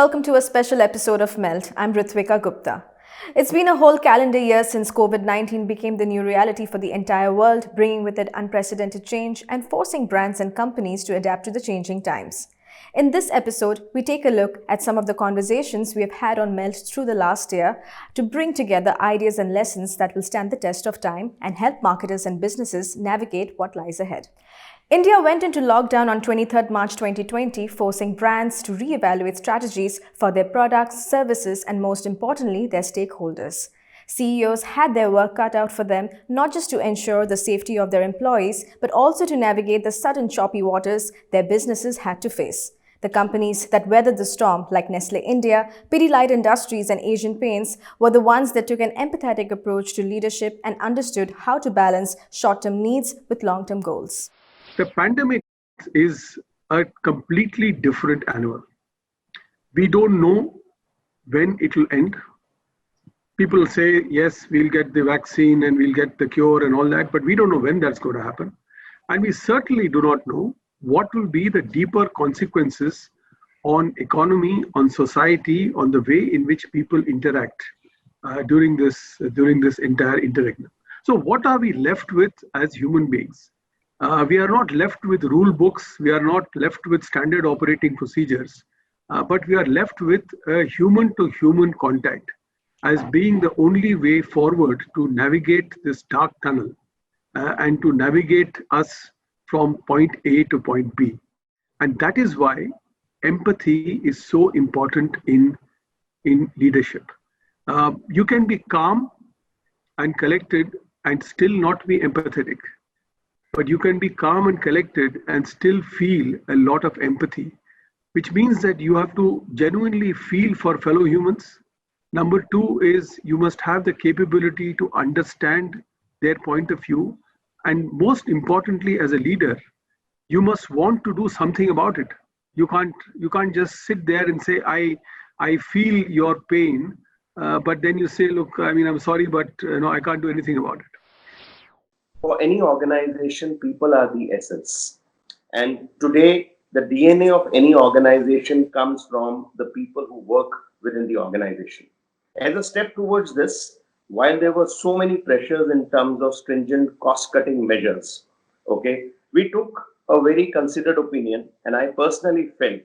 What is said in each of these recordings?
welcome to a special episode of Melt. I'm Ritvika Gupta. It's been a whole calendar year since COVID-19 became the new reality for the entire world, bringing with it unprecedented change and forcing brands and companies to adapt to the changing times. In this episode, we take a look at some of the conversations we have had on Melt through the last year to bring together ideas and lessons that will stand the test of time and help marketers and businesses navigate what lies ahead. India went into lockdown on 23rd March 2020, forcing brands to reevaluate strategies for their products, services, and most importantly, their stakeholders. CEOs had their work cut out for them, not just to ensure the safety of their employees, but also to navigate the sudden choppy waters their businesses had to face. The companies that weathered the storm, like Nestle India, Pidilite Industries, and Asian Paints, were the ones that took an empathetic approach to leadership and understood how to balance short-term needs with long-term goals. The pandemic is a completely different animal. We don't know when it will end. People say, yes, we'll get the vaccine and we'll get the cure and all that, but we don't know when that's going to happen. And we certainly do not know what will be the deeper consequences on economy, on society, on the way in which people interact during this entire interregnum. So what are we left with as human beings? We are not left with rule books, we are not left with standard operating procedures, but we are left with a human-to-human contact as being the only way forward to navigate this dark tunnel and to navigate us from point A to point B. And that is why empathy is so important in leadership. You can be calm and collected and still not be empathetic. But you can be calm and collected and still feel a lot of empathy, which means that you have to genuinely feel for fellow humans. Number two is you must have the capability to understand their point of view. And most importantly, as a leader, you must want to do something about it. You can't just sit there and say, I feel your pain, but then you say, look, I'm sorry, but I can't do anything about it. For any organization, people are the essence. And today, the DNA of any organization comes from the people who work within the organization. As a step towards this, while there were so many pressures in terms of stringent cost-cutting measures, we took a very considered opinion, and I personally felt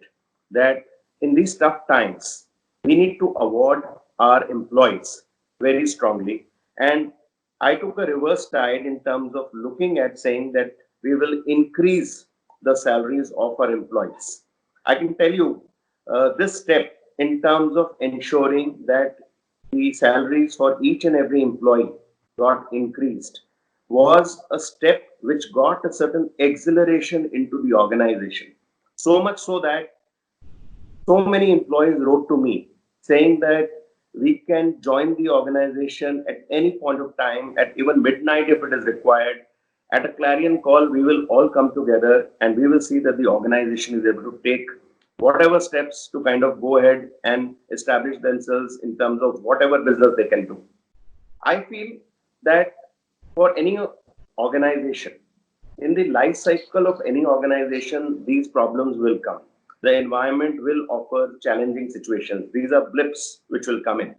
that in these tough times, we need to award our employees very strongly. And I took a reverse tide in terms of looking at saying that we will increase the salaries of our employees. I can tell you this step in terms of ensuring that the salaries for each and every employee got increased was a step which got a certain exhilaration into the organization. So much so that so many employees wrote to me saying that we can join the organization at any point of time, at even midnight if it is required. At a clarion call, we will all come together and we will see that the organization is able to take whatever steps to kind of go ahead and establish themselves in terms of whatever business they can do. I feel that for any organization, in the life cycle of any organization, these problems will come. The environment will offer challenging situations. These are blips which will come in.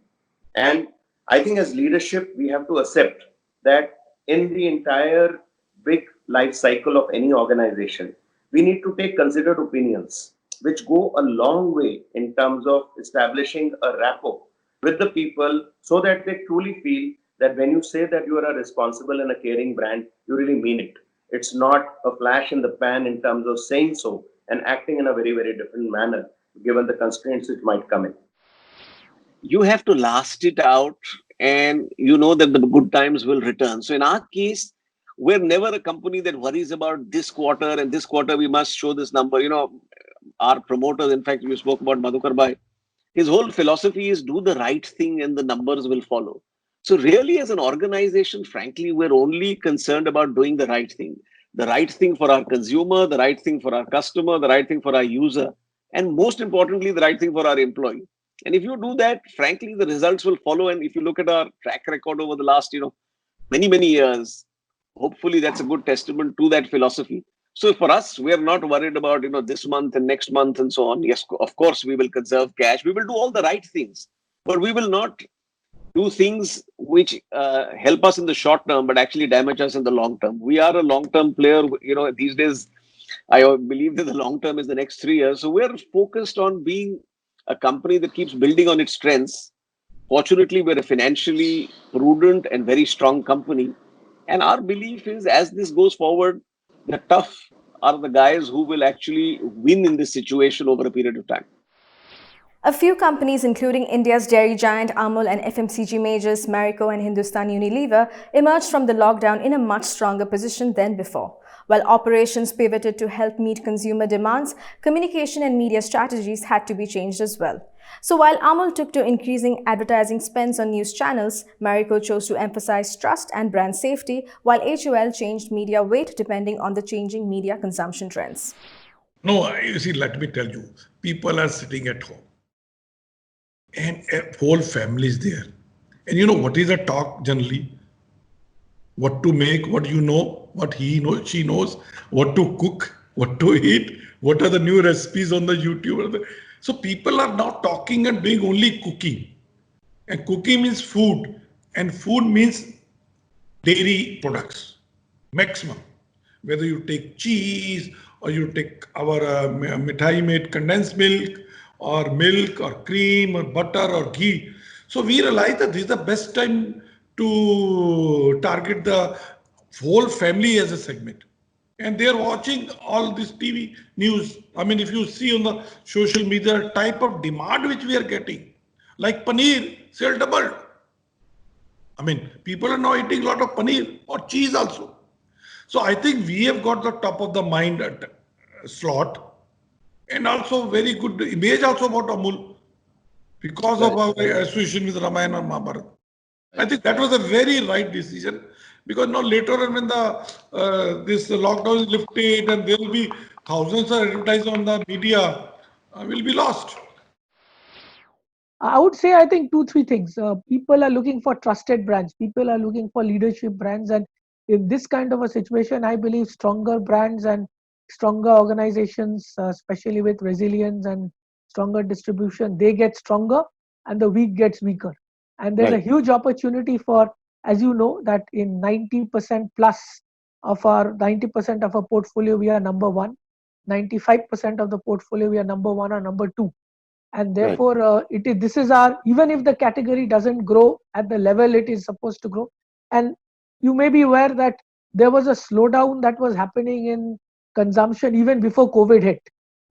And I think as leadership, we have to accept that in the entire big life cycle of any organization, we need to take considered opinions, which go a long way in terms of establishing a rapport with the people so that they truly feel that when you say that you are a responsible and a caring brand, you really mean it. It's not a flash in the pan in terms of saying so and acting in a very, very different manner, given the constraints which might come in. You have to last it out and you know that the good times will return. So in our case, we're never a company that worries about this quarter and this quarter we must show this number. Our promoters, in fact, we spoke about Madhukar Bhai, his whole philosophy is do the right thing and the numbers will follow. So really as an organization, frankly, we're only concerned about doing the right thing for our consumer, the right thing for our customer, the right thing for our user, and most importantly, the right thing for our employee. And if you do that, frankly, the results will follow. And if you look at our track record over the last, many, many years, hopefully that's a good testament to that philosophy. So for us, we are not worried about, this month and next month and so on. Yes, of course, we will conserve cash. We will do all the right things, but we will not do things which help us in the short term, but actually damage us in the long term. We are a long-term player. These days, I believe that the long term is the next 3 years. So we're focused on being a company that keeps building on its strengths. Fortunately, we're a financially prudent and very strong company. And our belief is as this goes forward, the tough are the guys who will actually win in this situation over a period of time. A few companies, including India's dairy giant Amul and FMCG majors Marico and Hindustan Unilever, emerged from the lockdown in a much stronger position than before. While operations pivoted to help meet consumer demands, communication and media strategies had to be changed as well. So while Amul took to increasing advertising spends on news channels, Marico chose to emphasize trust and brand safety, while HUL changed media weight depending on the changing media consumption trends. No, you see, let me tell you, people are sitting at home and a whole family is there. And what is the talk generally? What to make, what what he knows, she knows, what to cook, what to eat, what are the new recipes on the YouTube. So people are now talking and doing only cooking. And cooking means food. And food means dairy products, maximum. Whether you take cheese or you take our mithai made condensed milk or cream or butter or ghee. So we realize that this is the best time to target the whole family as a segment. And they are watching all this TV news. I mean, if you see on the social media type of demand which we are getting, like paneer, sale doubled. I mean, people are now eating a lot of paneer or cheese also. So I think we have got the top of the mind slot. And also very good image also about Amul because of our association with Ramayana and Mahabharata. I think that was a very right decision because now later on when this lockdown is lifted and there will be thousands of advertising on the media will be lost. I would say, I think 2-3 things. People are looking for trusted brands. People are looking for leadership brands. And in this kind of a situation, I believe stronger brands and stronger organizations, especially with resilience and stronger distribution, they get stronger and the weak gets weaker. And there's a huge opportunity for, as you know, that in 90% plus of our 90% of our portfolio, we are number one. 95% of the portfolio, we are number one or number two. And therefore, this is our, even if the category doesn't grow at the level it is supposed to grow. And you may be aware that there was a slowdown that was happening in consumption even before COVID hit.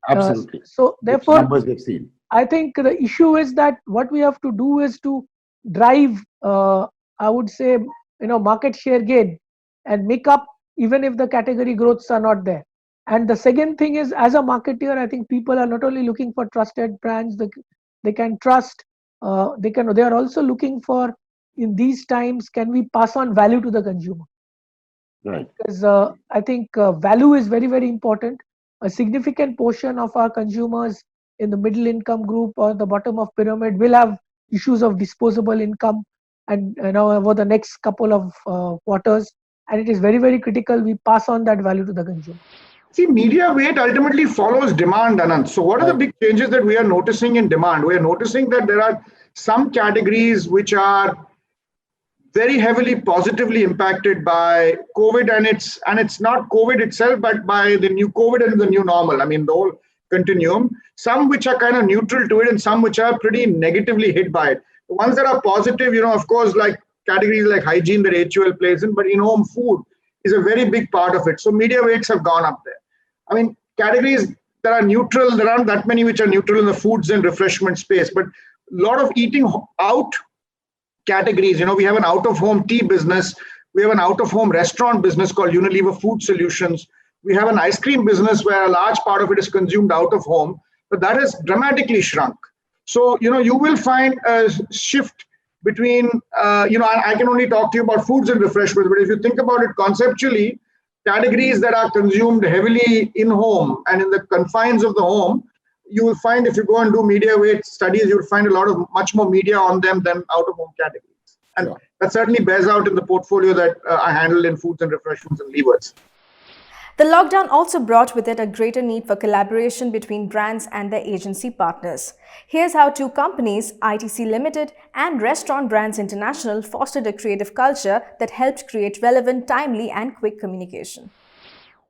Absolutely. So therefore, numbers we've seen. I think the issue is that what we have to do is to drive, I would say, market share gain and make up even if the category growths are not there. And the second thing is, as a marketeer, I think people are not only looking for trusted brands they can trust. They are also looking for, in these times, can we pass on value to the consumer? Right. Because I think value is very, very important. A significant portion of our consumers in the middle income group or the bottom of pyramid will have issues of disposable income and over the next couple of quarters. And it is very, very critical we pass on that value to the consumer. See, media weight ultimately follows demand, Anand. So what are the big changes that we are noticing in demand? We are noticing that there are some categories which are very heavily positively impacted by COVID, and it's not COVID itself, but by the new COVID and the new normal. I mean, the whole continuum. Some which are kind of neutral to it, and some which are pretty negatively hit by it. The ones that are positive, of course, like categories like hygiene that HUL plays in, but in-home food is a very big part of it. So media weights have gone up there. I mean, categories that are neutral, there aren't that many which are neutral in the foods and refreshment space, but a lot of eating out categories. We have an out-of-home tea business. We have an out-of-home restaurant business called Unilever Food Solutions. We have an ice cream business where a large part of it is consumed out of home, but that has dramatically shrunk. So, you will find a shift between, I can only talk to you about foods and refreshments, but if you think about it conceptually, categories that are consumed heavily in home and in the confines of the home, you will find if you go and do media weight studies, you'll find much more media on them than out-of-home categories. And that certainly bears out in the portfolio that I handle in foods and refreshments and levers. The lockdown also brought with it a greater need for collaboration between brands and their agency partners. Here's how two companies, ITC Limited and Restaurant Brands International, fostered a creative culture that helped create relevant, timely, and quick communication.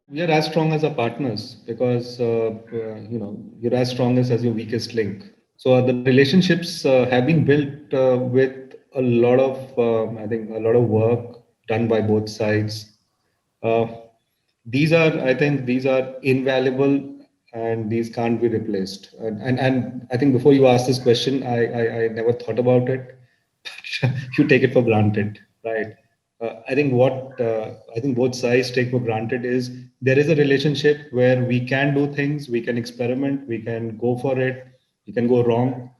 We are as strong as our partners because you're as strong as your weakest link. So the relationships have been built with a lot of a lot of work done by both sides. These are invaluable and these can't be replaced. And I think before you ask this question, I never thought about it. You take it for granted, right? I think both sides take for granted is there is a relationship where we can do things, we can experiment, we can go for it, we can go wrong.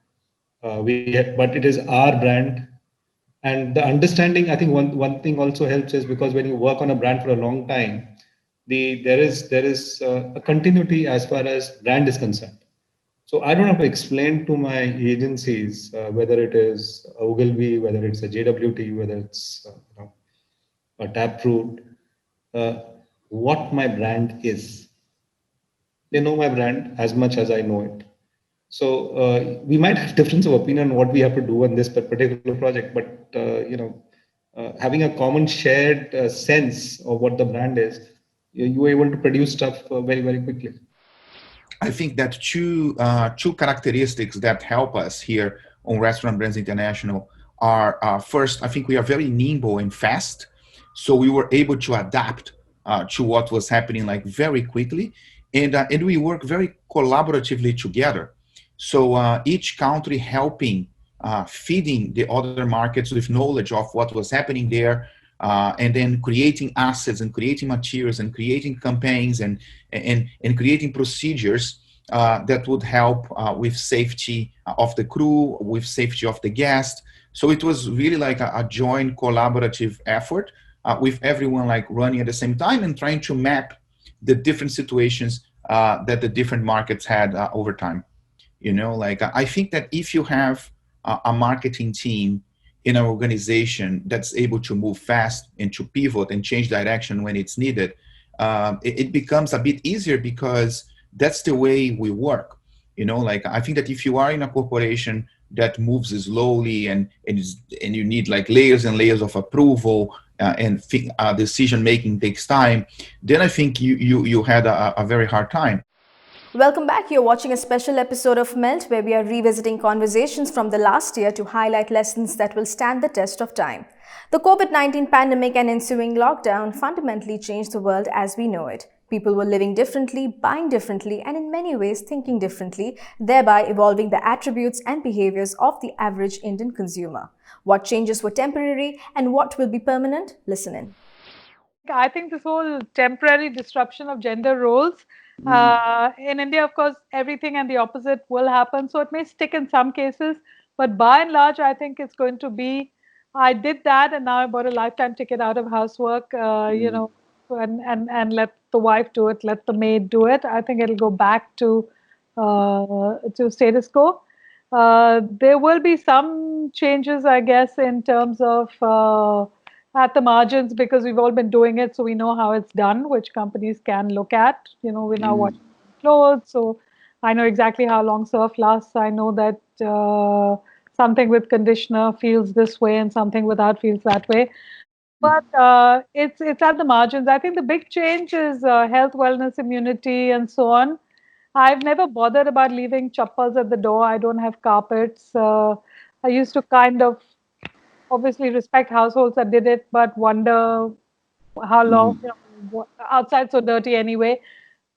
But it is our brand, and the understanding. I think one thing also helps is because when you work on a brand for a long time, there is a continuity as far as brand is concerned. So I don't have to explain to my agencies whether it is Ogilvy, whether it's a JWT, whether it's a Taproot, what my brand is. They know my brand as much as I know it. So we might have difference of opinion on what we have to do on this particular project, but having a common shared sense of what the brand is, you are able to produce stuff very, very quickly. I think that two characteristics that help us here on Restaurant Brands International are first, I think we are very nimble and fast. So we were able to adapt to what was happening like very quickly. And we work very collaboratively together. So each country helping, feeding the other markets with knowledge of what was happening there, and then creating assets and creating materials and creating campaigns and creating procedures that would help with safety of the crew, with safety of the guest. So it was really like a joint collaborative effort with everyone like running at the same time and trying to map the different situations that the different markets had over time. I think that if you have a marketing team in an organization that's able to move fast and to pivot and change direction when it's needed, it becomes a bit easier because that's the way we work. I think that if you are in a corporation that moves slowly and you need like layers and layers of approval and decision making takes time, then I think you had a very hard time. Welcome back. You're watching a special episode of Melt, where we are revisiting conversations from the last year to highlight lessons that will stand the test of time. The COVID-19 pandemic and ensuing lockdown fundamentally changed the world as we know it. People were living differently, buying differently, and in many ways thinking differently, thereby evolving the attributes and behaviors of the average Indian consumer. What changes were temporary and what will be permanent? Listen in. I think this whole temporary disruption of gender roles, in India, of course, everything and the opposite will happen. So it may stick in some cases, but by and large, I think it's going to be, I did that and now I bought a lifetime ticket out of housework, and let the wife do it, let the maid do it. I think it'll go back to status quo. There will be some changes, I guess, in terms of at the margins, because we've all been doing it, so we know how it's done, which companies can look at. We're now washing clothes, so I know exactly how long surf lasts. I know that something with conditioner feels this way and something without feels that way. But it's at the margins. I think the big change is health, wellness, immunity, and so on. I've never bothered about leaving chappals at the door. I don't have carpets. I used to kind of obviously respect households that did it, but wonder how long, outside so dirty anyway.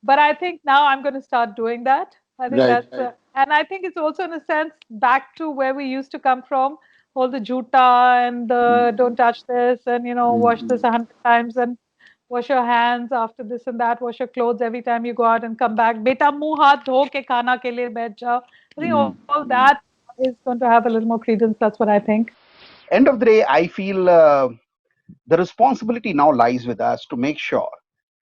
But I think now I'm going to start doing that. I think and I think it's also in a sense back to where we used to come from, all the juta and the don't touch this and, wash this 100 times and wash your hands after this and that, wash your clothes every time you go out and come back. Beta muh haath dho ke khana ke liye baith jao. I think all that is going to have a little more credence. That's what I think. End of the day, I feel the responsibility now lies with us to make sure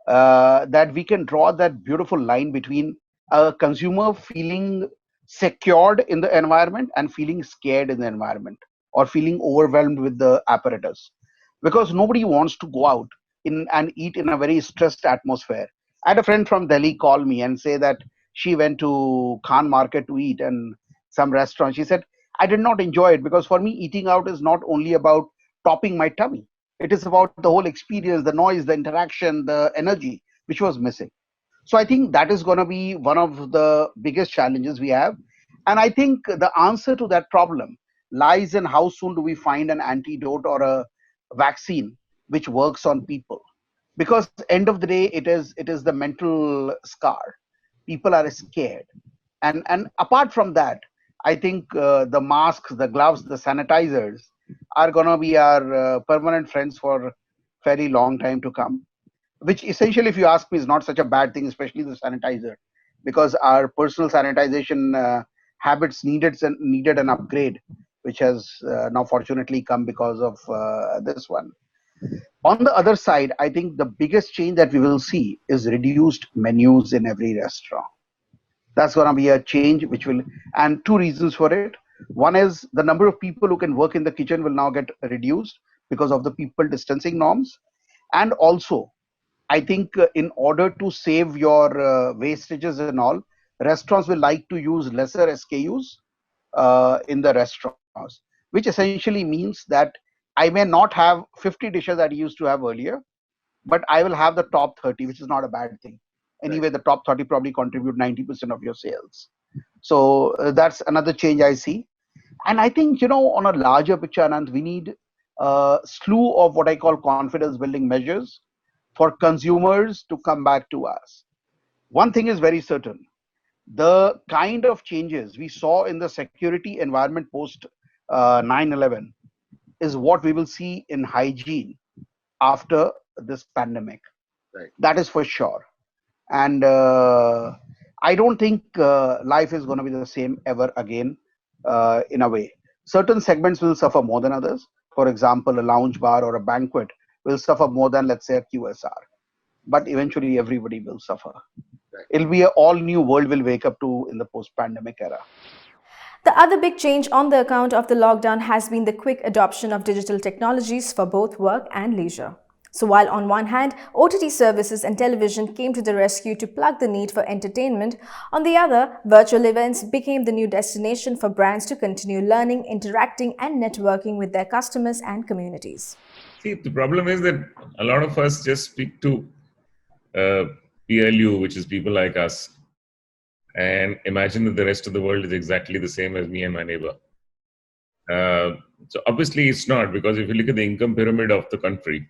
that we can draw that beautiful line between a consumer feeling secured in the environment and feeling scared in the environment or feeling overwhelmed with the apparatus. Because nobody wants to go out in and eat in a very stressed atmosphere. I had a friend from Delhi call me and say that she went to Khan Market to eat and some restaurant. She said, I did not enjoy it because for me, eating out is not only about topping my tummy. It is about the whole experience, the noise, the interaction, the energy, which was missing. So I think that is going to be one of the biggest challenges we have. And I think the answer to that problem lies in how soon do we find an antidote or a vaccine which works on people. Because end of the day, it is the mental scar. People are scared. And apart from that, I think the masks, the gloves, the sanitizers are going to be our permanent friends for very long time to come, which essentially, if you ask me, is not such a bad thing, especially the sanitizer, because our personal sanitization habits needed an upgrade, which has now fortunately come because of this one. On the other side, I think the biggest change that we will see is reduced menus in every restaurant. That's going to be a change which will, and two reasons for it. One is the number of people who can work in the kitchen will now get reduced because of the people distancing norms. And also, I think in order to save your wastages and all, restaurants will like to use lesser SKUs in the restaurants, which essentially means that I may not have 50 dishes that I used to have earlier, but I will have the top 30, which is not a bad thing. Anyway, the top 30 probably contribute 90% of your sales. So that's another change I see. And I think, on a larger picture, Anand, we need a slew of what I call confidence building measures for consumers to come back to us. One thing is very certain. The kind of changes we saw in the security environment post 9/11 is what we will see in hygiene after this pandemic. Right. That is for sure. And I don't think life is going to be the same ever again in a way. Certain segments will suffer more than others. For example, a lounge bar or a banquet will suffer more than, let's say, a QSR. But eventually everybody will suffer. Right. It'll be an all new world we'll wake up to in the post-pandemic era. The other big change on the account of the lockdown has been the quick adoption of digital technologies for both work and leisure. So while on one hand, OTT services and television came to the rescue to plug the need for entertainment, on the other, virtual events became the new destination for brands to continue learning, interacting and networking with their customers and communities. See, the problem is that a lot of us just speak to PLU, which is people like us, and imagine that the rest of the world is exactly the same as me and my neighbor. So obviously it's not, because if you look at the income pyramid of the country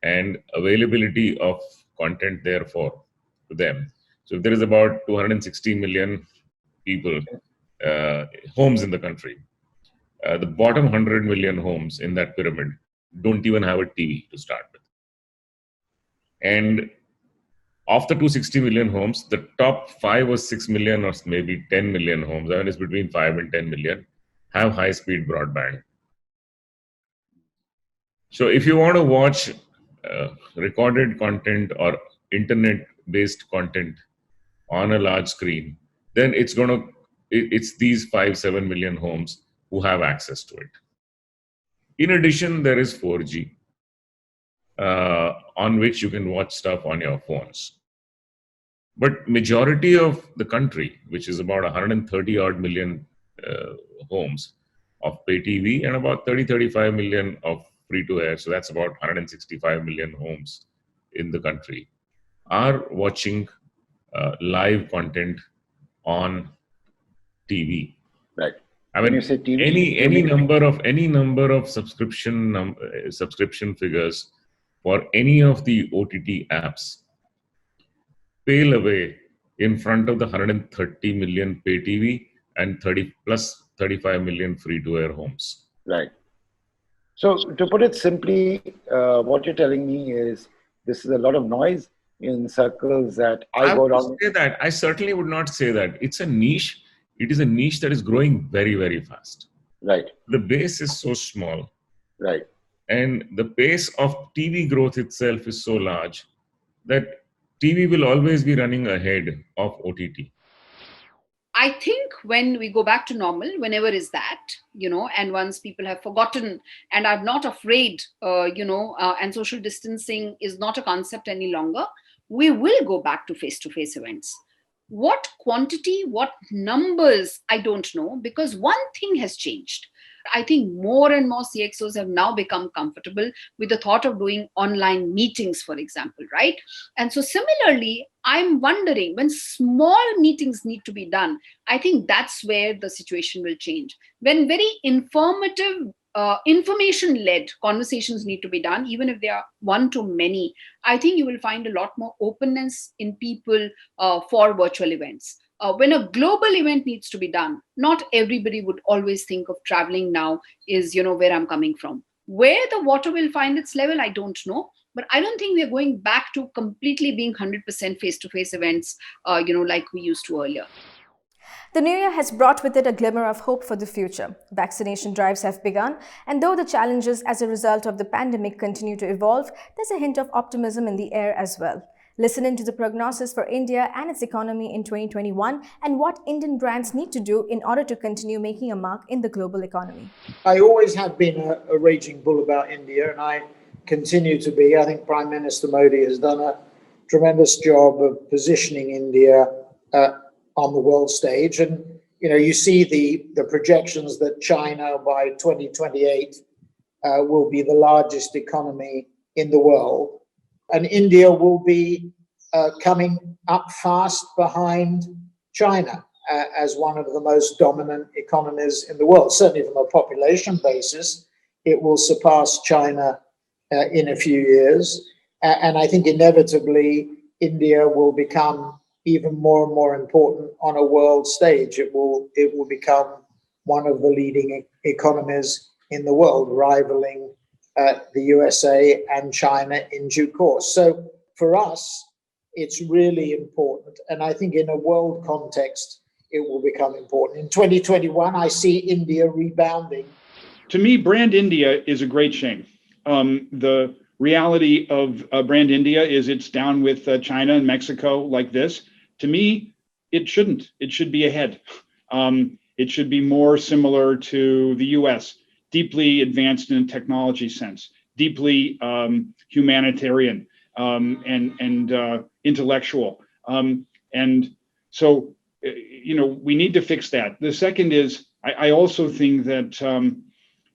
and availability of content therefore to them. So if there is about 260 million people, homes in the country, the bottom 100 million homes in that pyramid don't even have a TV to start with. And of the 260 million homes, the top 5 or 6 million or maybe 10 million homes, I mean it's between 5 and 10 million, have high-speed broadband. So if you want to watch recorded content or internet-based content on a large screen, then it's these 5-7 million homes who have access to it. In addition, there is 4G, on which you can watch stuff on your phones. But majority of the country, which is about 130 odd million homes of pay TV and about 30-35 million of free to air, so that's about 165 million homes in the country, are watching live content on TV. Right. I mean, When you say TV, any number of subscription figures for any of the OTT apps pale away in front of the 130 million pay TV and 35 million free to air homes. Right. So to put it simply, what you're telling me is this is a lot of noise in circles that I go down. Say that. I certainly would not say that. It's a niche. It is a niche that is growing very, very fast. Right. The base is so small. Right. And the pace of TV growth itself is so large that TV will always be running ahead of OTT. I think when we go back to normal, whenever is that, and once people have forgotten and are not afraid, and social distancing is not a concept any longer, we will go back to face events. What quantity, what numbers, I don't know, because one thing has changed. I think more and more CXOs have now become comfortable with the thought of doing online meetings, for example, right? And so similarly, I'm wondering when small meetings need to be done, I think that's where the situation will change. When very informative, information-led conversations need to be done, even if they are one to many, I think you will find a lot more openness in people for virtual events. When a global event needs to be done, not everybody would always think of traveling now is, where I'm coming from. Where the water will find its level, I don't know. But I don't think we're going back to completely being 100% face-to-face events, like we used to earlier. The new year has brought with it a glimmer of hope for the future. Vaccination drives have begun, and though the challenges as a result of the pandemic continue to evolve, there's a hint of optimism in the air as well. Listen into the prognosis for India and its economy in 2021 and what Indian brands need to do in order to continue making a mark in the global economy. I always have been a raging bull about India, and I continue to be. I think Prime Minister Modi has done a tremendous job of positioning India on the world stage. And, you see the projections that China by 2028 will be the largest economy in the world. And India will be coming up fast behind China as one of the most dominant economies in the world. Certainly from a population basis, it will surpass China in a few years. And I think inevitably, India will become even more and more important on a world stage. It will become one of the leading economies in the world, rivaling the USA and China in due course. So for us, it's really important. And I think in a world context, it will become important. In 2021, I see India rebounding. To me, Brand India is a great shame. The reality of Brand India is it's down with China and Mexico like this. To me, it shouldn't. It should be ahead. It should be more similar to the US. Deeply advanced in a technology sense, deeply humanitarian and intellectual. And so, we need to fix that. The second is, I also think that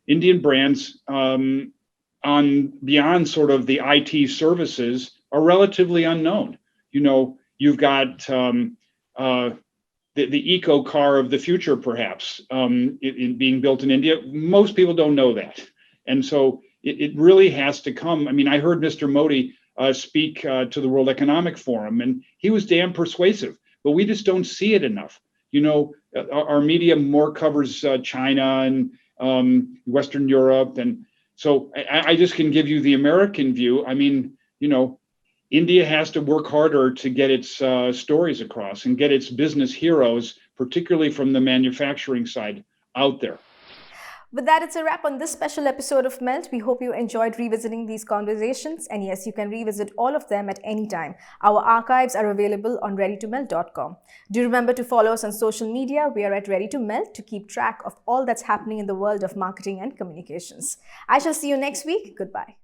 Indian brands on beyond sort of the IT services are relatively unknown. You've got the eco car of the future, perhaps, in being built in India. Most people don't know that. And so it really has to come. I mean, I heard Mr. Modi speak to the World Economic Forum, and he was damn persuasive, but we just don't see it enough. Our media more covers China and Western Europe. And so I just can give you the American view. I mean, India has to work harder to get its stories across and get its business heroes, particularly from the manufacturing side, out there. With that, it's a wrap on this special episode of Melt. We hope you enjoyed revisiting these conversations. And yes, you can revisit all of them at any time. Our archives are available on readytomelt.com. Do remember to follow us on social media. We are at Ready to Melt to keep track of all that's happening in the world of marketing and communications. I shall see you next week. Goodbye.